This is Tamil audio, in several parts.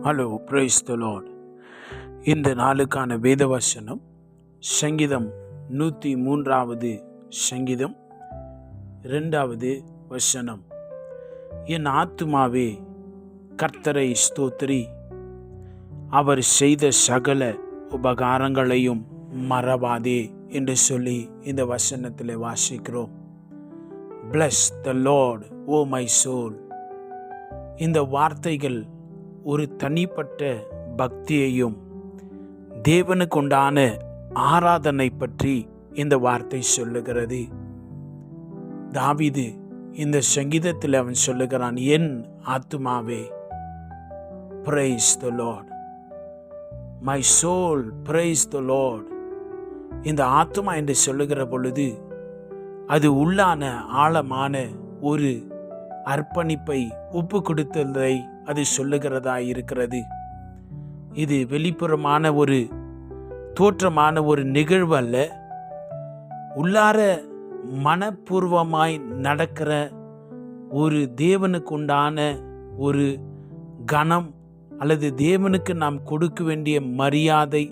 Hello, praise the Lord. இந்த நாளுக்கான வேத வசனம் சங்கீதம் 103வது சங்கீதம் 2வது வசனம். என் ஆத்துமாவே கர்த்தரை ஸ்தோத்திரி, அவர் செய்த சகல உபகாரங்களையும் மறவாதே என்று சொல்லி இந்த வசனத்தில் வாசிக்கிறோம். Bless the Lord, O my soul. இந்த வார்த்தைகள் ஒரு தனிப்பட்ட பக்தியையும் தேவனுக்கு உண்டான ஆராதனை பற்றி இந்த வார்த்தை சொல்லுகிறது. தாவீது இந்த சங்கீதத்தில் அவன் சொல்லுகிறான், என் ஆத்துமாவே praise the Lord, my soul praise the Lord. இந்த ஆத்துமா என்று சொல்லுகிற பொழுது அது உள்ளான ஆழமான ஒரு அர்ப்பணிப்பை ஒப்பு கொடுத்ததை அது சொல்லுகிறதா இருக்கிறது. இது வெளிப்புறமான ஒரு தோற்றமான ஒரு நிகழ்வு அல்ல, உள்ளார மனப்பூர்வமாய் நடக்கிற ஒரு தேவனுக்கு உண்டான ஒரு கனம் அல்லது தேவனுக்கு நாம் கொடுக்க வேண்டிய மரியாதை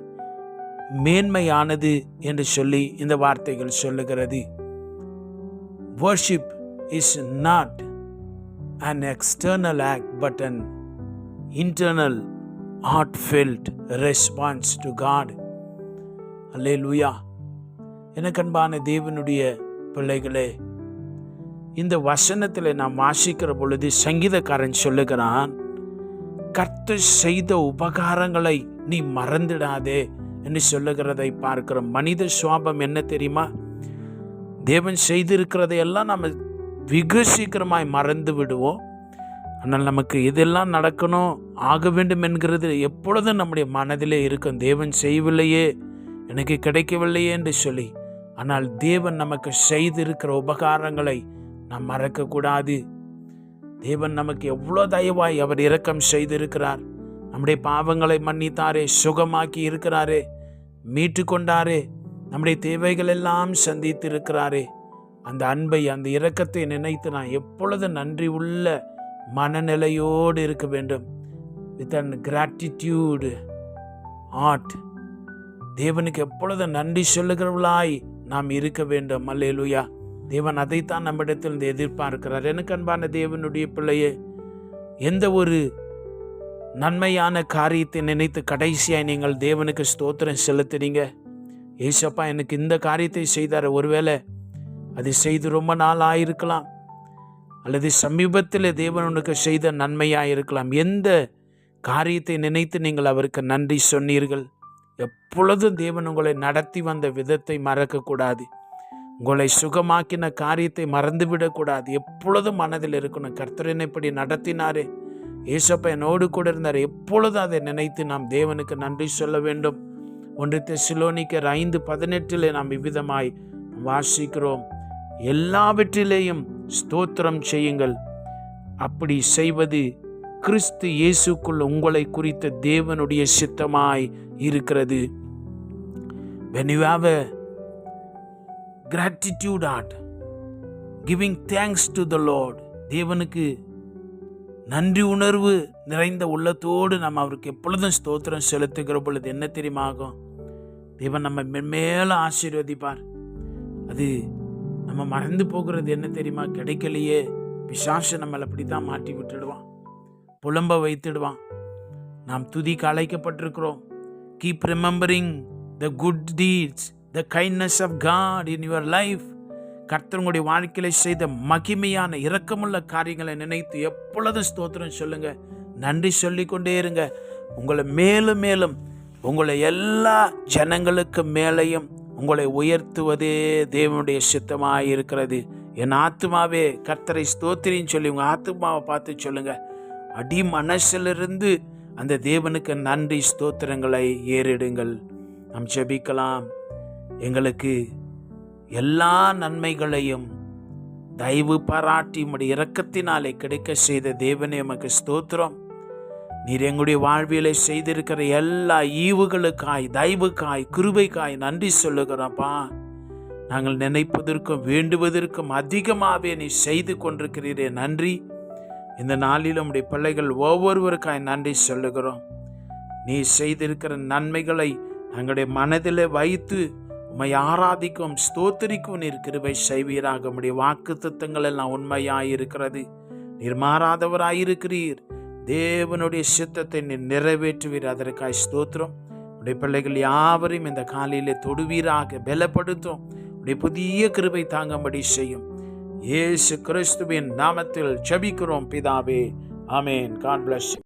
மேன்மையானது என்று சொல்லி இந்த வார்த்தைகள் சொல்லுகிறது. Worship is not an external act but an internal heartfelt response to God. Hallelujah. எனக்கு அன்பான தேவனுடைய பிள்ளைகளே, இந்த வசனத்தில் நாம் வாசிக்கிற பொழுது சங்கீதக்காரன் சொல்லுகிறான், கர்த்தர் செய்த உபகாரங்களை நீ மறந்துடாதே என்று சொல்லுகிறதை பார்க்கிறோம். மனித சுவாபம் என்ன தெரியுமா? தேவன் செய்திருக்கிறதையெல்லாம் நம்ம வெகு சீக்கிரமாய் மறந்து விடுவோம். ஆனால் நமக்கு இதெல்லாம் நடக்கணும், ஆக வேண்டும் என்கிறது எப்பொழுதும் நம்முடைய மனதிலே இருக்கும். தேவன் செய்யவில்லையே, எனக்கு கிடைக்கவில்லையே என்று சொல்லி. ஆனால் தேவன் நமக்கு செய்திருக்கிற உபகாரங்களை நாம் மறக்கக்கூடாது. தேவன் நமக்கு எவ்வளோ தயவாய் அவர் இரக்கம் செய்திருக்கிறார். நம்முடைய பாவங்களை மன்னித்தாரே, சுகமாக்கி இருக்கிறாரே, மீட்டு கொண்டாரே, நம்முடைய தேவைகள் எல்லாம் சந்தித்து இருக்கிறாரே. அந்த அன்பை, அந்த இரக்கத்தை நினைத்து நான் எப்பொழுது நன்றி உள்ள மனநிலையோடு இருக்க வேண்டும். With an gratitude heart. தேவனுக்கு எப்பொழுது நன்றி சொல்லுகிறவளாய் நாம் இருக்க வேண்டும். அல்லேலூயா. தேவன் அதைத்தான் நம்மிடத்தில் எதிர்பார்க்கிறார். எனக்கு அன்பான தேவனுடைய பிள்ளையே, எந்த ஒரு நன்மையான காரியத்தை நினைத்து கடைசியாய் நீங்கள் தேவனுக்கு ஸ்தோத்திரம் செலுத்துறீங்க? ஏசப்பா எனக்கு இந்த காரியத்தை செய்தார். ஒருவேளை அது செய்து ரொம்ப நாள் ஆயிருக்கலாம், அல்லது சமீபத்தில் தேவன் உனக்கு செய்த நன்மையாக இருக்கலாம். எந்த காரியத்தை நினைத்து நீங்கள் அவருக்கு நன்றி சொன்னீர்கள்? எப்பொழுதும் தேவன் உங்களை நடத்தி வந்த விதத்தை மறக்கக்கூடாது. உங்களை சுகமாக்கின காரியத்தை மறந்துவிடக்கூடாது. எப்பொழுதும் மனதில் இருக்கணும், கர்த்தர் என்னை இப்படி நடத்தினாரே, ஏசப்பா என்னோடு கூட இருந்தார். எப்பொழுதும் அதை நினைத்து நாம் தேவனுக்கு நன்றி சொல்ல வேண்டும். 1 தெசலோனிக்கர் 5:18 நாம் இவ்விதமாய் வாசிக்கிறோம், எல்லாவற்றிலேயும் ஸ்தோத்திரம் செய்யுங்கள், அப்படி செய்வது கிறிஸ்து இயேசுக்குள் உங்களை குறித்த தேவனுடைய சித்தமாய் இருக்கிறது. When you have a gratitude heart, giving thanks to the Lord, தேவனுக்கு நன்றி உணர்வு நிறைந்த உள்ளத்தோடு நாம் அவருக்கு எப்பொழுதும் ஸ்தோத்திரம் செலுத்துகிற பொழுது என்ன தெரியுமா ஆகும்? தேவன் நம்ம மேல ஆசீர்வதிப்பார். அது நம்ம மறந்து போகிறது என்ன தெரியுமா? கிடைக்கலையே, பிசாசு நம்மளை அப்படித்தான் மாட்டி விட்டுடுவான், புலம்ப வைத்துடுவான். நாம் துதிக்கு அழைக்கப்பட்டிருக்கிறோம். Keep remembering the good deeds, the kindness of God in your life. கர்த்தருடைய வாழ்க்கையில செய்த மகிமையான இரக்கமுள்ள காரியங்களை நினைத்து எப்பொழுதும் ஸ்தோத்திரம் சொல்லுங்க, நன்றி சொல்லிக்கொண்டே இருங்க. உங்களை மேலும் மேலும் உங்களை எல்லா ஜனங்களுக்கு மேலையும் உங்களை உயர்த்துவதே தேவனுடைய சித்தமாக இருக்கிறது. என் ஆத்துமாவே கர்த்தரை ஸ்தோத்திரின்னு சொல்லி உங்கள் ஆத்துமாவை பார்த்து சொல்லுங்க. அடி மனசிலிருந்து அந்த தேவனுக்கு நன்றி ஸ்தோத்திரங்களை ஏறிடுங்கள். நாம் ஜெபிக்கலாம். எங்களுக்கு எல்லா நன்மைகளையும் தயவு பாராட்டி உம்முடைய இரக்கத்தினாலே கிடைக்க செய்த தேவனே உமக்கு ஸ்தோத்திரம். நீர் எங்களுடைய வாழ்வியலை செய்திருக்கிற எல்லா ஈவுகளுக்காய், தயவுக்காய், கிருபைக்காய் நன்றி சொல்லுகிறோம்ப்பா. நாங்கள் நினைப்பதற்கும் வேண்டுவதற்கும் அதிகமாகவே நீ செய்து கொண்டிருக்கிறீரே, நன்றி. இந்த நாளில் உம்முடைய பிள்ளைகள் ஒவ்வொருவருக்காய் நன்றி சொல்லுகிறோம். நீ செய்திருக்கிற நன்மைகளை தங்களுடைய மனதில் வைத்து உம்மை ஆராதிக்கும் ஸ்தோத்திரிக்கும் நீர் கிருபை செய்வீராக. உம்முடைய வாக்கு தத்தங்கள் எல்லாம் உண்மையாயிருக்கிறது. நீர் மாறாதவராயிருக்கிறீர். தேவனுடைய சித்தத்தை நீர் நிறைவேற்றுவீர். அதற்காய் ஸ்தோத்திரம். உடைய பிள்ளைகள் யாவரையும் இந்த காலையிலே தொடுவீராக, பலப்படுத்தும். உடைய புதிய கிருபை தாங்கும்படி செய்யும். இயேசு கிறிஸ்துவின் நாமத்தில் ஜெபிக்கிறோம் பிதாவே. ஆமென். God bless you.